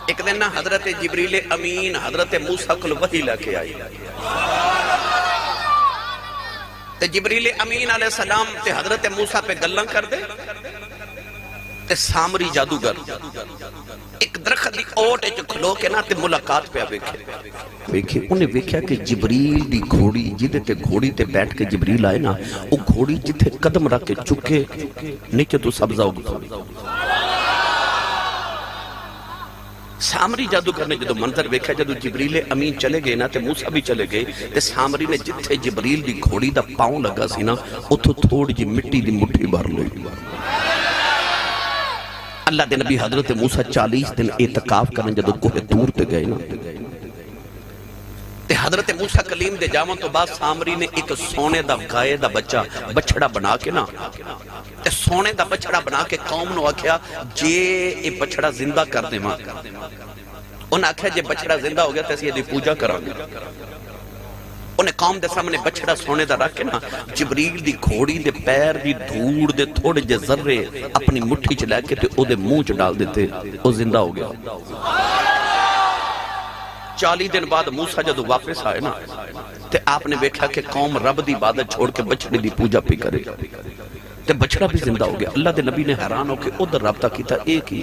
ایک دن نا حضرت جبریل امین حضرت موسیٰ کو وحی لے کے آئی تے جبریل امین علیہ السلام تے حضرت موسیٰ پہ گلن کر دے تے سامری جادوگر ایک درخت دی اوٹ اچھ کھلو کے نا تے ملاقات پہ ویکھے انہیں ویکھیا کہ جبریل دی گھوڑی جدے تے گھوڑی تے بیٹھ کے جبریل آئے نا وہ گھوڑی جتھے قدم رکھ کے چکے نیچے تو سبزہ اگتا سامری جادوگر نے جدو منظر ویکھا جدو جبریل امین چلے گئے نا تے موسیٰ بھی چلے گئے تے سامری نے جتھے جبریل دی گھوڑی دا پاؤں لگا سی نا اتھو تھوڑ جی مٹی دی مٹھی بھر لئی اللہ دے نبی حضرت موسیٰ 40 دن اعتکاف کرنے جدو کوہ طور تے گئے نا تے حضرت موسیٰ کلیم دے جاون تو بعد سامری نے ایک سونے دا گائے دا بچڑا بنا کے نا تے سونے دا بچڑا بنا کے قوم نو آکھیا جے اے بچڑا زندہ کر دے ماں انہیں آکھیا جے بچڑا زندہ ہو گیا تے اسی دی پوجا کران گے انہیں قوم دے سامنے بچڑا سونے دا رکھ کے نا جبریل دی گھوڑی دے پیر دی دھوڑ دے تھوڑے جے ذرے اپنی مٹھی چ لے کے تے او دے منہ چ ڈال دیتے او زندہ ہو گیا 40 دن بعد موسیٰ جدو واپس آئے نا تے آپ نے دیکھا کہ قوم رب دی عبادت چھوڑ کے بچڑے دی پوجا پہ کرے تے بچڑا بھی زندہ ہو گیا اللہ دے نبی نے حیران ہو کے ادھر رابطہ کیتا ایک ہی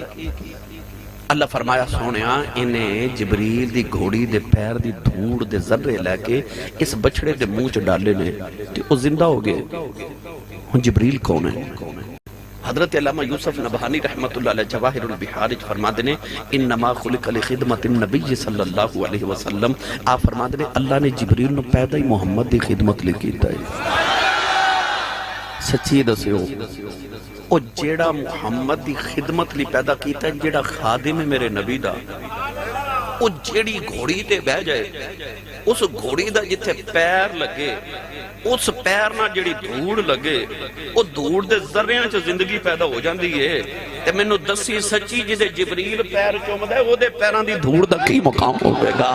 اللہ فرمایا سونیا انہیں جبریل دی گھوڑی دے پیر دی دھوڑ دے ذرے لے کے اس بچڑے دے منہ چ ڈالے نے تے او زندہ ہو گئے ہن جبریل کون ہے حضرت علامہ یوسف نبہانی رحمت اللہ علیہ جواہر البحار فرما دینے انما خلق لخدمت النبی صلی اللہ علیہ وسلم آپ فرما دینے اللہ نے جبریل نو پیدا ہی محمد دی خدمت لے کیتا ہے سچی دسے ہو او جیڑا محمد دی خدمت لی پیدا کیتا ہے جیڑا خادم ہے میرے نبی دا او جیڑی گھوڑی تے بہ جائے اس گھوڑی دا جتھے پیر لگے اس پیر نہ جڑی دھوڑ لگے وہ دھوڑ دے ذریعہ چ زندگی پیدا ہو جاندی ہے تے مینوں دسی سچی جدے جبریل پیر چومدا ہے او دے پیراں دی دھوڑ دا کی مقام ہوے گا